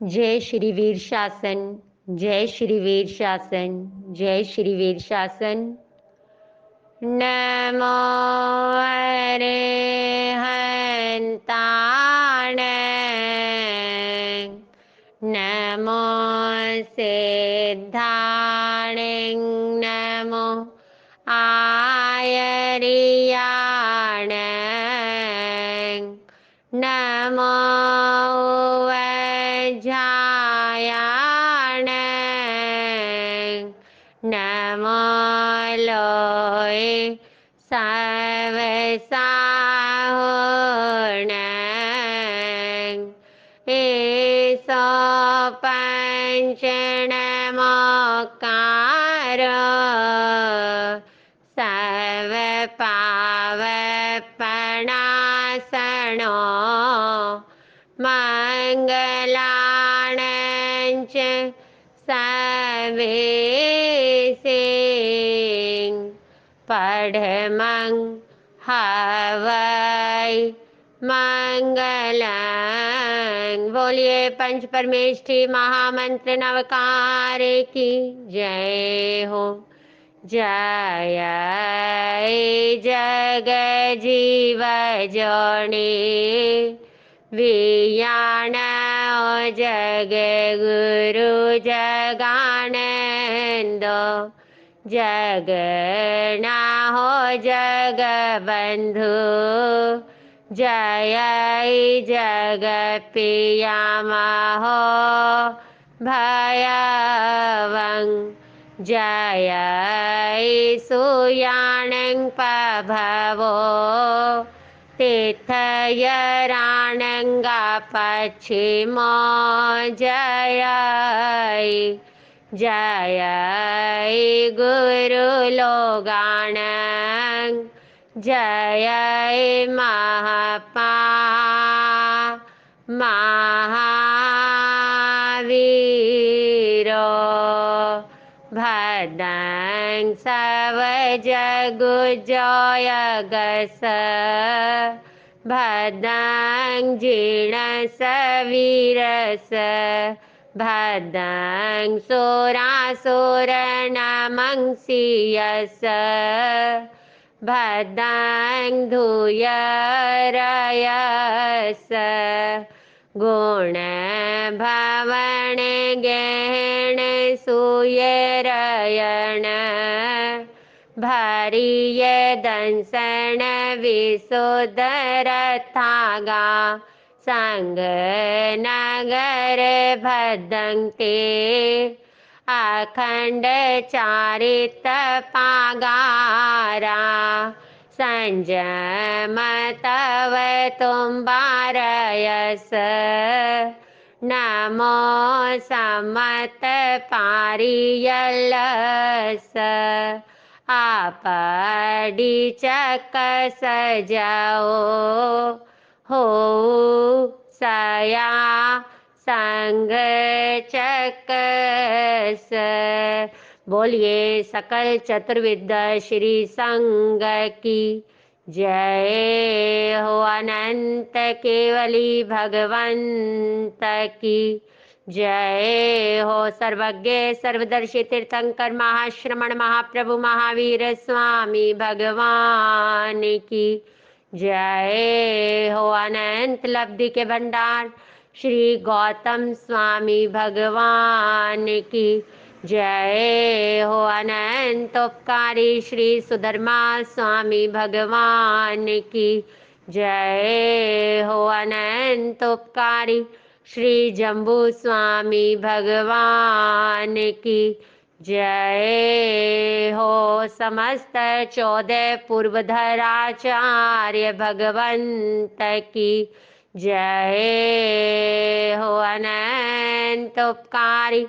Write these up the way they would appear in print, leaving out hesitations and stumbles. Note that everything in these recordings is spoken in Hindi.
जय श्री वीर शासन। जय श्री वीर शासन। जय श्री वीर शासन। नमो अरिहन्ताण। नमो सिद्धाण। नमो आयर्याण। नमो वज्रायाण। नमो लोय सर्वसाहुण। ईसो पंच नमोकार। सर्व पावपणासनो मंगलाणं च सर्वेसिं पढमं हवै मंगलं। बोलिए पंच परमेष्ठी महामंत्र नवकार की जय हो। जय जग जीव जोनी वियाण जग गुरु जगानंदो। जगना हो जग बंधु। जय जग पिया हो भयवं। जय सूयाणं पभवो तीर्थयराणंगा पश्चिमो। जय जय गुरुलोगाणं। जय महापा महावीरो। भद्रं सब जगुजयगस। भद्रं जीर्णस वीरस। भद्रं सुरासुरनमंसीयस। भद्रं धूयरयस। गुण भवन गहन सुयरयण। भरिय दंसन विशुद्धरथागा। संग नगर भद्रंते अखंड चारित पागारा। संजम तव तुम्बारयस। नमो समत पारियलस। आपड़ी चक सजाओ हो सया संग चकस। बोलिए सकल चतुर्विद्या श्री संग की जय हो। अनंत केवली भगवंत की जय हो। सर्वज्ञ सर्वदर्शी तीर्थंकर महाश्रमण महाप्रभु महावीर स्वामी भगवान की जय हो। अनंत लब्धि के भंडार श्री गौतम स्वामी भगवान की जय हो। अनंत उपकारी श्री सुधर्मा स्वामी भगवान की जय हो। अनंत उपकारी श्री जम्बू स्वामी भगवान की जय हो। समस्त 14 पूर्वधराचार्य भगवंत की जय हो। अनंत उपकारी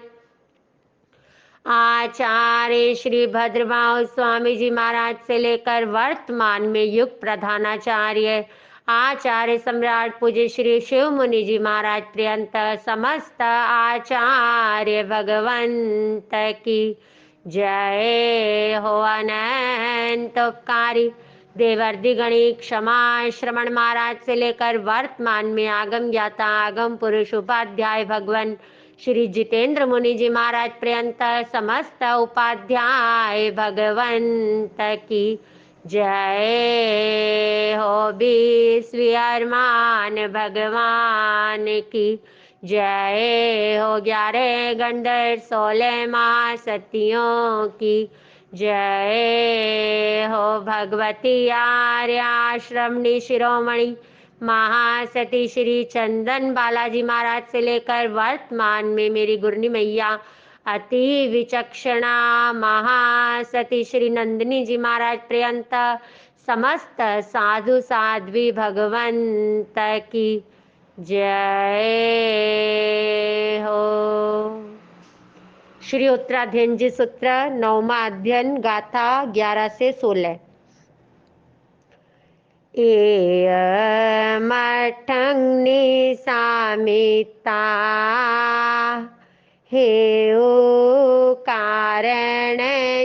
आचार्य श्री भद्रभाव स्वामी जी महाराज से लेकर वर्तमान में युग प्रधानाचार्य आचार्य सम्राट पूज्य श्री शिव मुनि जी महाराज पर्यंत समस्त आचार्य भगवंत की जय हो। अनंत उपकारी देवर्षि गणित क्षमा श्रवण महाराज से लेकर वर्तमान में आगम ज्ञाता आगम पुरुष उपाध्याय भगवान श्री जितेंद्र मुनि जी महाराज पर्यंत समस्त उपाध्याय भगवंत की जय हो। 20वीं अरमान भगवान की जय हो। 11 गंधर 16 महासतियों की जय हो। भगवती आर्य आश्रमणी शिरोमणि महासती श्री चंदन बालाजी महाराज से लेकर वर्तमान में मेरी गुरनी मैया अति विचक्षणा महासती श्री नंदिनी जी महाराज पर्यंत समस्त साधु साध्वी भगवंत की जय हो। श्री उत्तराध्ययन जी सूत्र 9वां अध्ययन गाथा 11 से 16। मठंग निसामिता हेउ कारण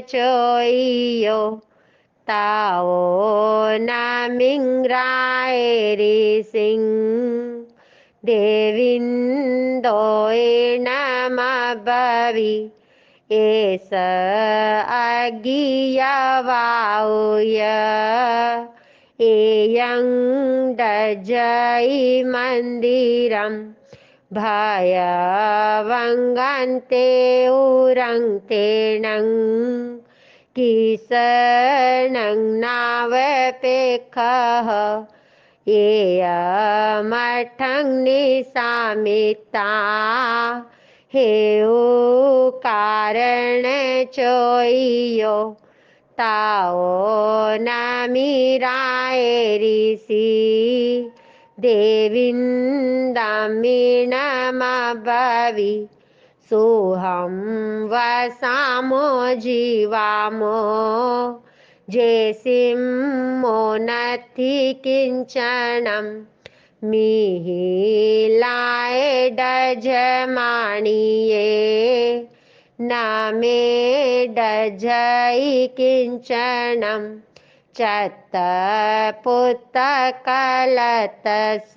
चोइयो ताओ नामिंग्राएरी सिंह देविंदोए नम बवि एस अगियवाउय एयं दजई मंदिरम भयवंगन्ते उरंगतेनं किसनं नावपेखः मठं निसामिता हेउ कारण चोइयो ताओ नामिराए ऋषि देविंदमिणमबवि सोहम वसामो जीवामो जेसिमो नथि किंचनम मिहिलाए डजमाणिये न मे डजई किंचनम चत्त पुत्त कलतस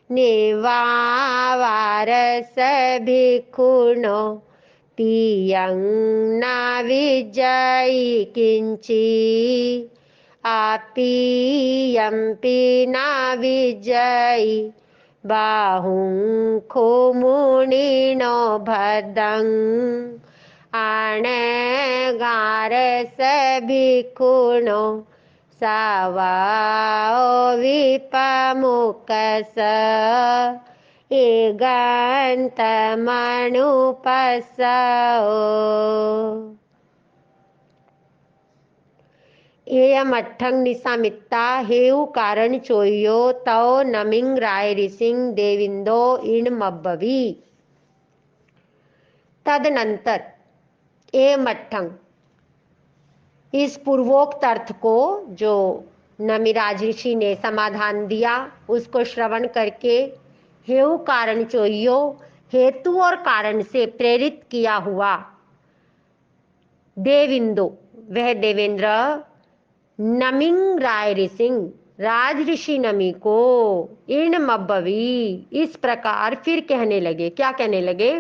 निवावारस भिक्षुणो पियं न विजयी किंची आपियंपि न विजयी बाहुं खुमुनिनो भदं आणगारस भिक्षुणो सवाओ विपमुकस एगंतमनुपसओ। एयमठंग निसामित्ता हेउ कारण चोइयो तौ नमिंग राय ऋसिंग देविंदो इन मब्बवी। तदनंतर ए मठंग इस पूर्वोक्त अर्थ को जो नमिराज ऋषि ने समाधान दिया उसको श्रवण करके हेउ कारण चोइयो हेतु और कारण से प्रेरित किया हुआ देविंदो वह देवेंद्र नमिंग राय ऋसिंग राज ऋषि नमी को इन मब्बवी इस प्रकार फिर कहने लगे। क्या कहने लगे?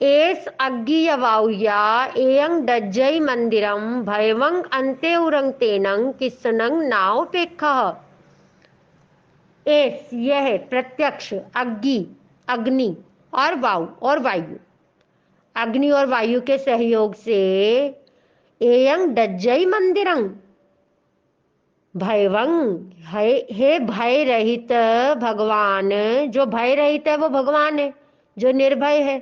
एस अग्गियवाउया एयं डज्जई मंदिरम भयवंग अंते उरंग तेनंग किसनंग नाव पेखः। एस यह प्रत्यक्ष अग्नि और वायु अग्नि और वायु के सहयोग से एयं डज्जई मंदिरं भयवंग हे भय रहित भगवान। जो भय रहित है वो भगवान है जो निर्भय है।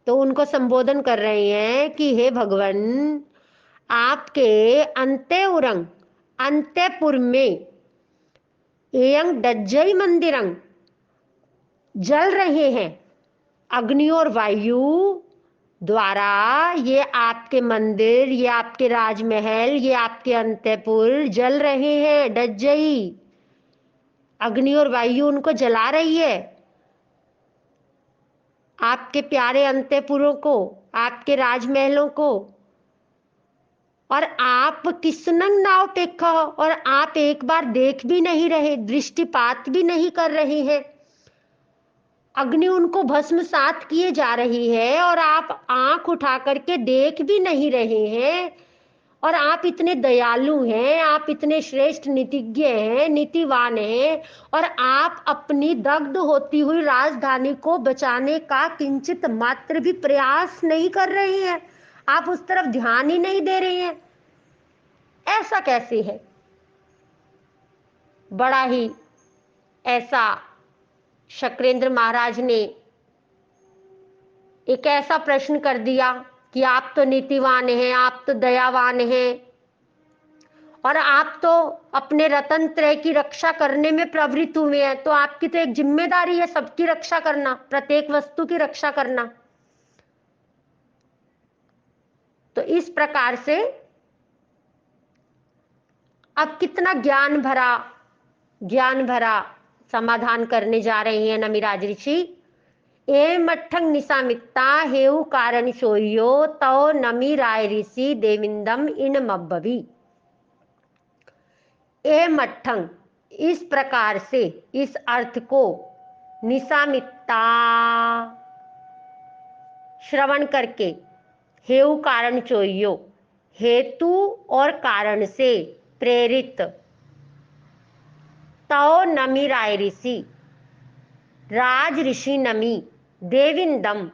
तो उनको संबोधन कर रहे हैं कि हे भगवान आपके अंत्यउरंग अंत्यपुर में एयं डज्जई मंदिरं जल रहे हैं अग्नि और वायु द्वारा। ये आपके मंदिर ये आपके राजमहल ये आपके अंतपुर जल रहे हैं। डज्जई अग्नि और वायु उनको जला रही है। आपके प्यारे अंतपुरों को आपके राजमहलों को और आप किसनंग नाव टेक्खा हो, और आप एक बार देख भी नहीं रहे, दृष्टिपात भी नहीं कर रही है। अग्नि उनको भस्मसात किए जा रही है और आप आंख उठा करके देख भी नहीं रहे हैं। और आप इतने दयालु हैं, आप इतने श्रेष्ठ नीतिज्ञ हैं, नीतिवान हैं, और आप अपनी दग्ध होती हुई राजधानी को बचाने का किंचित मात्र भी प्रयास नहीं कर रही हैं। आप उस तरफ ध्यान ही नहीं दे रही हैं। ऐसा कैसे है? बड़ा ही ऐसा शक्रेंद्र महाराज ने एक ऐसा प्रश्न कर दिया कि आप तो नीतिवान हैं, आप तो दयावान हैं, और आप तो अपने रतन त्रय की रक्षा करने में प्रवृत्त हुए हैं, तो आपकी तो एक जिम्मेदारी है सबकी रक्षा करना, प्रत्येक वस्तु की रक्षा करना। तो इस प्रकार से अब कितना ज्ञान भरा समाधान करने जा रहे हैं नमिराज ऋषि। ए मठंग निसामित्ता हेउ कारण सोयो तो नमी राय ऋषि देविंदम इन मब्बवी। ए मठंग, इस प्रकार से इस अर्थ को निसामित्ता श्रवण करके, हेउ कारण चोयो, हेतु और कारण से प्रेरित, तो नमी राय ऋषि, राज ऋषि नमी, देविंदम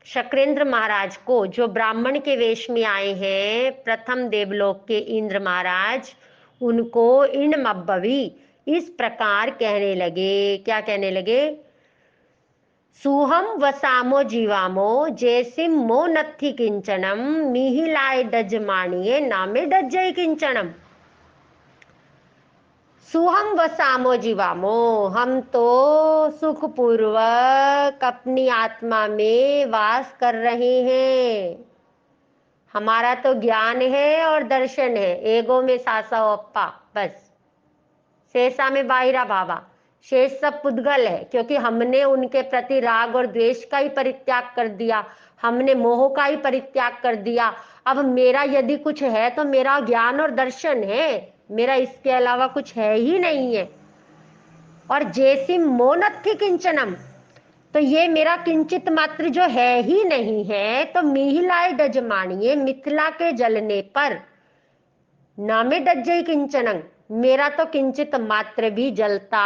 शक्रेंद्र महाराज को, जो ब्राह्मण के वेश में आए हैं, प्रथम देवलोक के इंद्र महाराज, उनको इन मब्बवी इस प्रकार कहने लगे। क्या कहने लगे? सुहम वसामो जीवामो जैसिम मो नत्थि किंचनम मिहिलाय डजमाणिये नामे डज्जय किंचनम। सुहम वसामो जीवामो, हम तो सुखपूर्वक अपनी आत्मा में वास कर रहे हैं। हमारा तो ज्ञान है और दर्शन है, एगो में सासा अप्पा, बस शेषा में बाहिरा भावा, शेष सब पुद्गल है, क्योंकि हमने उनके प्रति राग और द्वेष का ही परित्याग कर दिया, हमने मोह का ही परित्याग कर दिया। अब मेरा यदि कुछ है तो मेरा ज्ञान और दर्शन है, मेरा इसके अलावा कुछ है ही नहीं है। और जैसी मोनत्थि किंचनम, तो ये मेरा किंचित मात्र जो है ही नहीं है, तो मिहिलाय डजमानिए, मिथिला के जलने पर, नामे डज्जय किंचनम, मेरा तो किंचित मात्र भी जलता,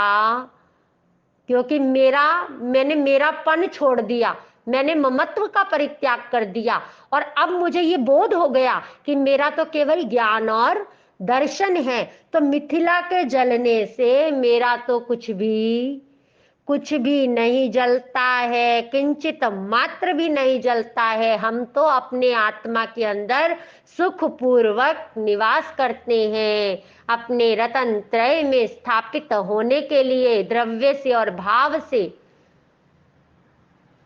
क्योंकि मैंने मेरापन छोड़ दिया, मैंने ममत्व का परित्याग कर दिया, और अब मुझे ये बोध हो गया कि मेरा तो केवल ज्ञान और दर्शन है। तो मिथिला के जलने से मेरा तो कुछ भी नहीं जलता है, किंचित मात्र भी नहीं जलता है। हम तो अपने आत्मा के अंदर सुखपूर्वक निवास करते हैं, अपने रतन त्रय में स्थापित होने के लिए द्रव्य से और भाव से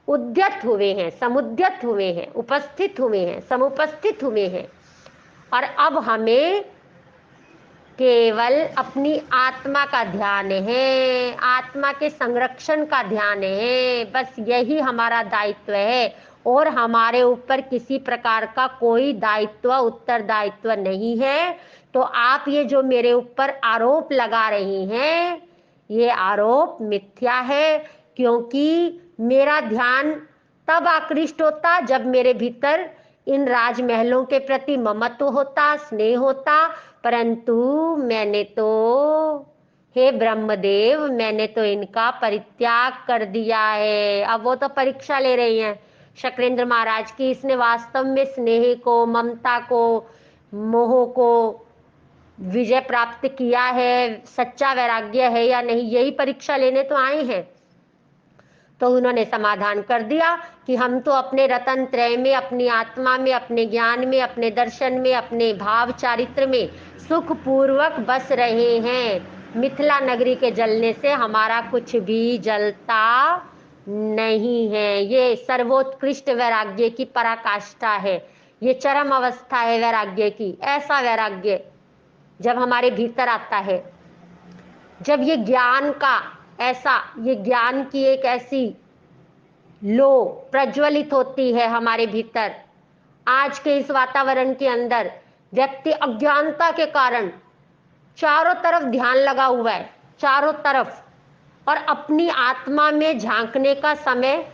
उद्यत हुए हैं, समुद्यत हुए हैं, उपस्थित हुए हैं, समुपस्थित हुए हैं। और अब हमें केवल अपनी आत्मा का ध्यान है, आत्मा के संरक्षण का ध्यान है, बस यही हमारा दायित्व है। और हमारे ऊपर किसी प्रकार का कोई दायित्व, उत्तरदायित्व नहीं है। तो आप ये जो मेरे ऊपर आरोप लगा रही हैं, ये आरोप मिथ्या है, क्योंकि मेरा ध्यान तब आकृष्ट होता जब मेरे भीतर इन राजमहलों के प्रति ममत्व होता, स्नेह होता। परंतु मैंने तो, हे ब्रह्मदेव, मैंने तो इनका परित्याग कर दिया है। अब वो तो परीक्षा ले रही हैं शक्रेंद्र महाराज की, इसने वास्तव में स्नेह को, ममता को, मोह को विजय प्राप्त किया है, सच्चा वैराग्य है या नहीं, यही परीक्षा लेने तो आए हैं। तो उन्होंने समाधान कर दिया कि हम तो अपने रतन त्रय में, अपनी आत्मा में, अपने ज्ञान में, अपने दर्शन में, अपने भाव चारित्र में सुखपूर्वक बस रहे हैं। मिथिला नगरी के जलने से हमारा कुछ भी जलता नहीं है। ये सर्वोत्कृष्ट वैराग्य की पराकाष्ठा है, ये चरम अवस्था है वैराग्य की। ऐसा वैराग्य जब हमारे भीतर आता है, जब ये ज्ञान का ये ज्ञान की एक ऐसी लो प्रज्वलित होती है हमारे भीतर, आज के इस वातावरण के अंदर, व्यक्ति अज्ञानता के कारण चारों तरफ ध्यान लगा हुआ है, चारों तरफ, और अपनी आत्मा में झांकने का समय,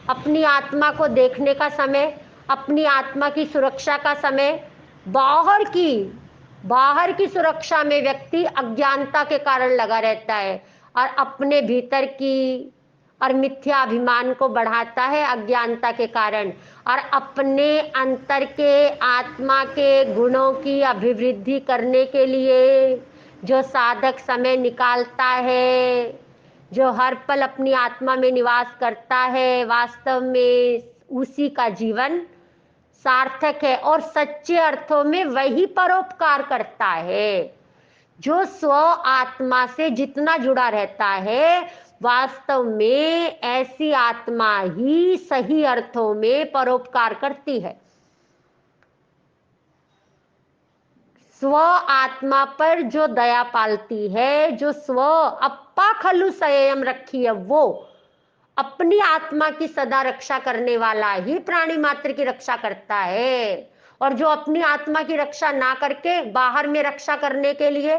अपनी आत्मा को देखने का समय, अपनी आत्मा की सुरक्षा का समय, बाहर की सुरक्षा में व्यक्ति अज्ञानता के कारण लगा रहता है और अपने भीतर की और मिथ्या अभिमान को बढ़ाता है अज्ञानता के कारण, और अपने अंतर के आत्मा के गुणों की अभिवृद्धि करने के लिए जो साधक समय निकालता है, जो हर पल अपनी आत्मा में निवास करता है, वास्तव में उसी का जीवन सार्थक है और सच्चे अर्थों में वही परोपकार करता है। जो स्व आत्मा से जितना जुड़ा रहता है, वास्तव में ऐसी आत्मा ही सही अर्थों में परोपकार करती है। स्व आत्मा पर जो दया पालती है, जो स्व अप्पा खलु संयम रखी है, वो अपनी आत्मा की सदा रक्षा करने वाला ही प्राणी मात्र की रक्षा करता है। और जो अपनी आत्मा की रक्षा ना करके बाहर में रक्षा करने के लिए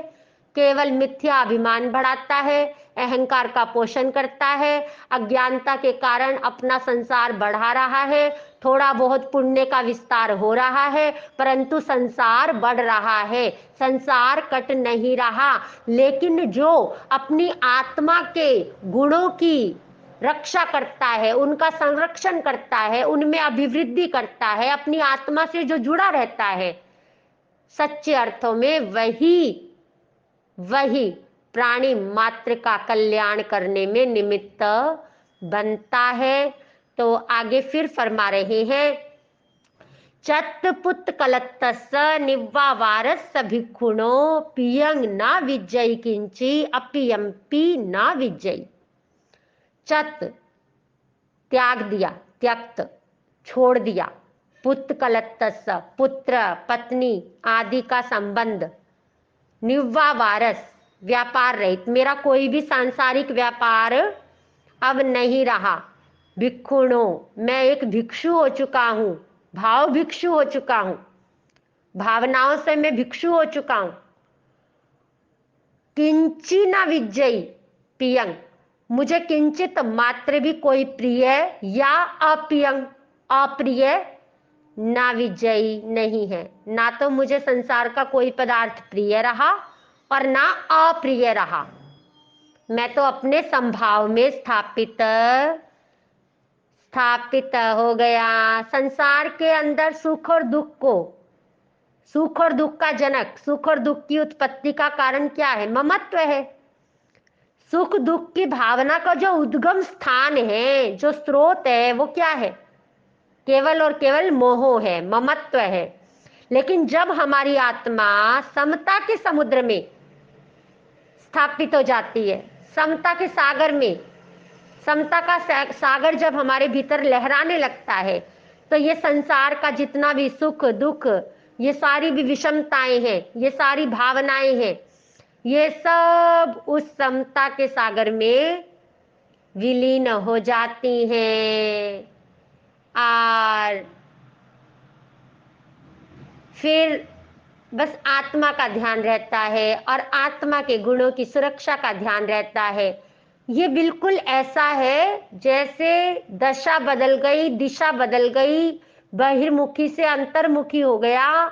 केवल मिथ्या अभिमान बढ़ाता है, अहंकार का पोषण करता है, अज्ञानता के कारण अपना संसार बढ़ा रहा है, थोड़ा बहुत पुण्य का विस्तार हो रहा है, परंतु संसार बढ़ रहा है, संसार कट नहीं रहा। लेकिन जो अपनी आत्मा के गुणों की रक्षा करता है, उनका संरक्षण करता है, उनमें अभिवृद्धि करता है, अपनी आत्मा से जो जुड़ा रहता है, सच्चे अर्थों में वही प्राणी मात्र का कल्याण करने में निमित्त बनता है। तो आगे फिर फरमा रहे हैं, चत्पुत कलत्तस निवावारस भिक्षुणो पियंग ना विजयी किंची अपियंपी ना विजयी। चत त्याग दिया, त्यक्त छोड़ दिया, पुत्र कलत्तस पुत्र पत्नी आदि का संबंध, निव्वा वारस व्यापार रहित, मेरा कोई भी सांसारिक व्यापार अब नहीं रहा, भिक्षुणो मैं एक भिक्षु हो चुका हूं, भाव भिक्षु हो चुका हूं, भावनाओं से मैं भिक्षु हो चुका हूं। किंची न विजयी पियंग, मुझे किंचित मात्र भी कोई प्रिय या अप्रिय ना विजयी नहीं है। ना तो मुझे संसार का कोई पदार्थ प्रिय रहा और ना अप्रिय रहा, मैं तो अपने संभाव में स्थापित हो गया। संसार के अंदर सुख और दुख का जनक, सुख और दुख की उत्पत्ति का कारण क्या है? ममत्व है। सुख दुख की भावना का जो उद्गम स्थान है, जो स्रोत है, वो क्या है? केवल और केवल मोह है, ममत्व है। लेकिन जब हमारी आत्मा समता के समुद्र में स्थापित हो जाती है, समता के सागर में, समता का सागर जब हमारे भीतर लहराने लगता है, तो ये संसार का जितना भी सुख दुख, ये सारी भी विषमताएं हैं, ये सारी भावनाएं हैं, ये सब उस समता के सागर में विलीन हो जाती हैं। और फिर बस आत्मा का ध्यान रहता है और आत्मा के गुणों की सुरक्षा का ध्यान रहता है। ये बिल्कुल ऐसा है जैसे दशा बदल गई, दिशा बदल गई, बहिर्मुखी से अंतर्मुखी हो गया,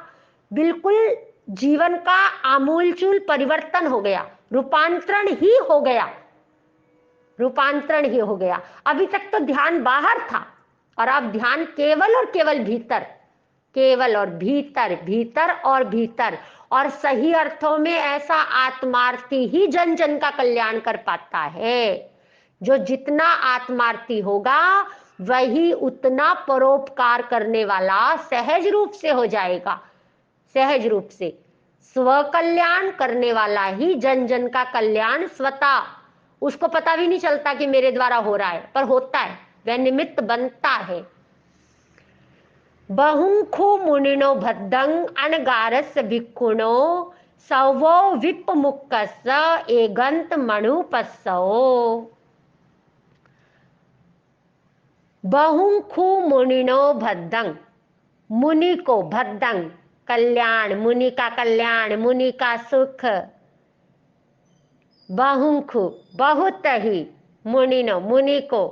बिल्कुल जीवन का आमूलचूल परिवर्तन हो गया, रूपांतरण ही हो गया, रूपांतरण ही हो गया। अभी तक तो ध्यान बाहर था और अब ध्यान केवल और केवल भीतर, केवल और भीतर, भीतर और भीतर। और सही अर्थों में ऐसा आत्मार्थी ही जन जन का कल्याण कर पाता है। जो जितना आत्मार्थी होगा वही उतना परोपकार करने वाला सहज रूप से हो जाएगा। सहज रूप से स्व कल्याण करने वाला ही जन जन का कल्याण स्वतः, उसको पता भी नहीं चलता कि मेरे द्वारा हो रहा है, पर होता है, वह निमित्त बनता है। बहुखु मुनिनो भद्दं अनगारस भिक्षुणो सवो विपमुक्कस एगंत मणुपस्सो। बहुखु मुनिनो भद्दं, मुनि को भद्दं कल्याण, मुनि का कल्याण, मुनि का सुख बहुखु बहुत ही। मुनि को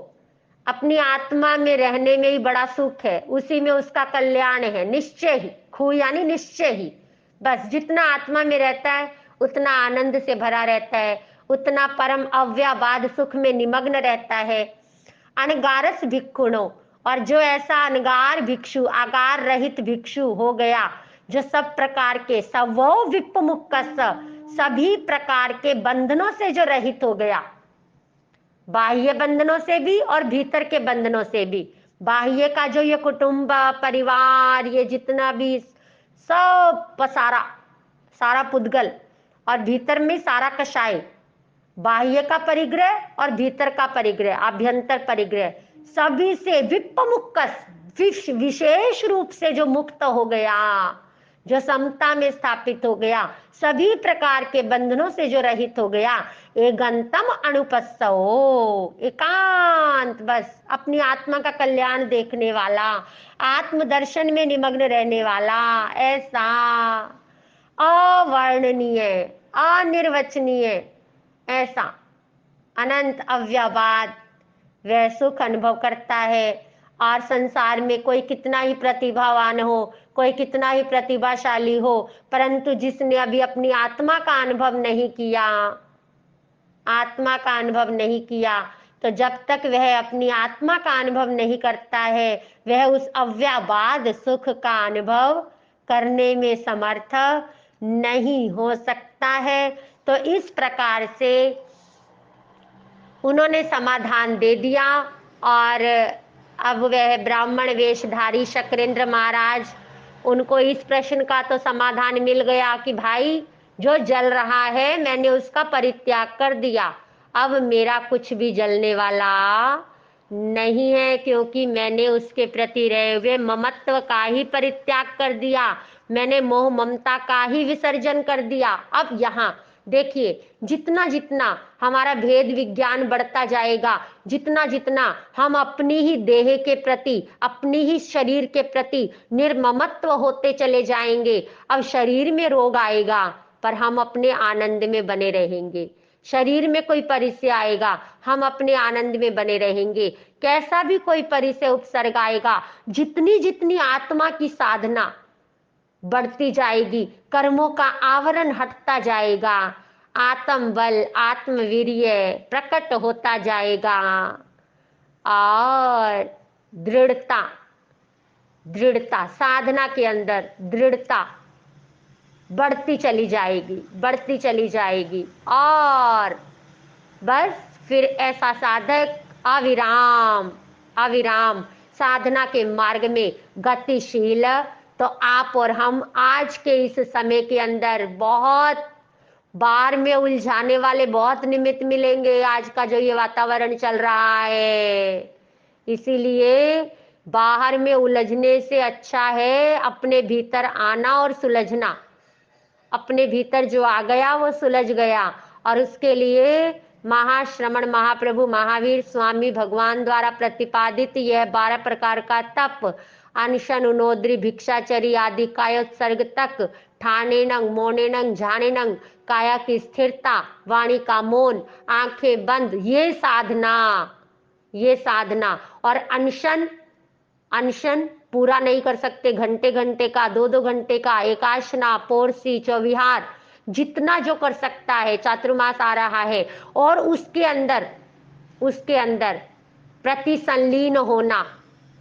अपनी आत्मा में रहने में ही बड़ा सुख है, उसी में उसका कल्याण है, निश्चय ही। खू यानी निश्चय ही। बस जितना आत्मा में रहता है उतना आनंद से भरा रहता है, उतना परम अव्याबाद सुख में निमग्न रहता है। अनगारस भिक्षुणो, और जो ऐसा अनगार भिक्षु, आगार रहित भिक्षु हो गया, जो सब प्रकार के सवो विपमुक्कस, सभी प्रकार के बंधनों से जो रहित हो गया, बाह्य बंधनों से भी और भीतर के बंधनों से भी। बाह्य का जो ये कुटुंब परिवार, ये जितना भी सब सारा सारा पुद्गल, और भीतर में सारा कषाय, बाह्य का परिग्रह और भीतर का परिग्रह, आभ्यंतर परिग्रह, सभी से विपमुक्कस, विशेष रूप से जो मुक्त हो गया, जो समता में स्थापित हो गया, सभी प्रकार के बंधनों से जो रहित हो गया, एगंतम अनुपस्सो, एकांत बस अपनी आत्मा का कल्याण देखने वाला, आत्मदर्शन में निमग्न रहने वाला, ऐसा अवर्णनीय, अनिर्वचनीय, ऐसा अनंत अव्यवाद वह सुख अनुभव करता है। और संसार में कोई कितना ही प्रतिभावान हो, कोई कितना ही प्रतिभाशाली हो, परंतु जिसने अभी अपनी आत्मा का अनुभव नहीं किया, आत्मा का अनुभव नहीं किया, तो जब तक वह अपनी आत्मा का अनुभव नहीं करता है, वह उस अव्यवाद सुख का अनुभव करने में समर्थ नहीं हो सकता है। तो इस प्रकार से उन्होंने समाधान दे दिया। और अब वह ब्राह्मण वेशधारी शक्रेंद्र महाराज, उनको इस प्रश्न का तो समाधान मिल गया कि भाई जो जल रहा है मैंने उसका परित्याग कर दिया, अब मेरा कुछ भी जलने वाला नहीं है, क्योंकि मैंने उसके प्रति रहे हुए ममत्व का ही परित्याग कर दिया, मैंने मोह ममता का ही विसर्जन कर दिया। अब यहाँ देखिए, जितना जितना हमारा भेद विज्ञान बढ़ता जाएगा, जितना जितना हम अपनी ही देह के प्रति, अपनी ही शरीर के प्रति निर्ममत्व होते चले जाएंगे, अब शरीर में रोग आएगा पर हम अपने आनंद में बने रहेंगे, शरीर में कोई परिचय आएगा हम अपने आनंद में बने रहेंगे, कैसा भी कोई परिचय उपसर्ग आएगा, जितनी जितनी आत्मा की साधना बढ़ती जाएगी, कर्मों का आवरण हटता जाएगा, आत्म बल आत्मवीर्य प्रकट होता जाएगा, और दृढ़ता, दृढ़ता साधना के अंदर दृढ़ता बढ़ती चली जाएगी, बढ़ती चली जाएगी। और बस फिर ऐसा साधक अविराम अविराम साधना के मार्ग में गतिशील। तो आप और हम आज के इस समय के अंदर बहुत बार में उलझाने वाले बहुत निमित्त मिलेंगे, आज का जो ये वातावरण चल रहा है। इसीलिए बाहर में उलझने से अच्छा है अपने भीतर आना और सुलझना। अपने भीतर जो आ गया वो सुलझ गया, और उसके लिए महाश्रमण महाप्रभु महावीर स्वामी भगवान द्वारा प्रतिपादित यह 12 प्रकार का तप, अनशन उनोद्री भिक्षाचरी आदि कायोत्सर्ग तक, ठानेनंग मोनेनंग झानेनंग, काया की स्थिरता, वाणी का मौन, आंखें बंद, ये साधना, ये साधना। और अनशन, अनशन पूरा नहीं कर सकते, घंटे घंटे का, 2-2 घंटे का, एकाशना पोरसी चौविहार, जितना जो कर सकता है, चातुर्मास आ रहा है, और उसके अंदर प्रति संलीन होना,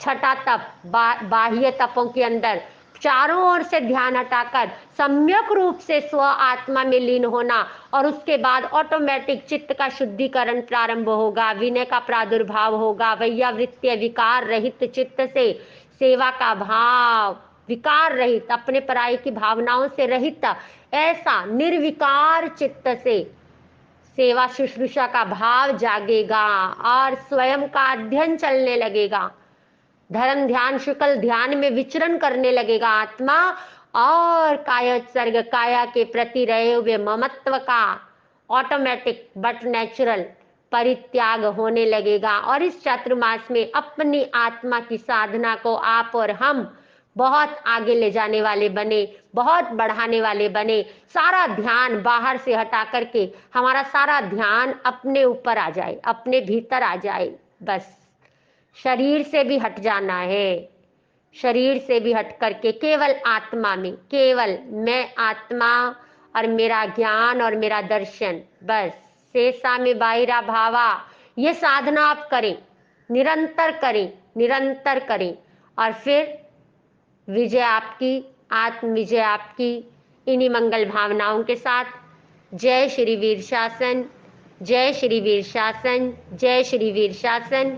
छठा तप, बाह्य तपों के अंदर चारों ओर से ध्यान हटाकर सम्यक रूप से स्व आत्मा में लीन होना, और उसके बाद ऑटोमेटिक चित्त का शुद्धिकरण प्रारंभ होगा, विनय का प्रादुर्भाव होगा, वैयावृत्तीय विकार रहित चित्त से सेवा का भाव, विकार रहित, अपने पराई की भावनाओं से रहित, ऐसा निर्विकार चित्त से सेवा शुश्रूषा का भाव जागेगा, और स्वयं का अध्ययन चलने लगेगा, धर्म ध्यान शुक्ल ध्यान में विचरण करने लगेगा आत्मा, और कायोत्सर्ग काया के प्रति रहे हुए ममत्व का ऑटोमेटिक बट नेचुरल परित्याग होने लगेगा। और इस चातुर्मास में अपनी आत्मा की साधना को आप और हम बहुत आगे ले जाने वाले बने, बहुत बढ़ाने वाले बने। सारा ध्यान बाहर से हटा करके हमारा सारा ध्यान अपने ऊपर आ जाए, अपने भीतर आ जाए। बस शरीर से भी हट जाना है, शरीर से भी हट करके केवल आत्मा में, केवल मैं आत्मा और मेरा ज्ञान और मेरा दर्शन, बस शेषा में बाहिरा भावा। ये साधना आप करें, निरंतर करें, निरंतर करें, और फिर विजय आपकी, आत्म विजय आपकी। इन्हीं मंगल भावनाओं के साथ जय श्री वीर शासन, जय श्री वीर शासन, जय श्री वीर शासन।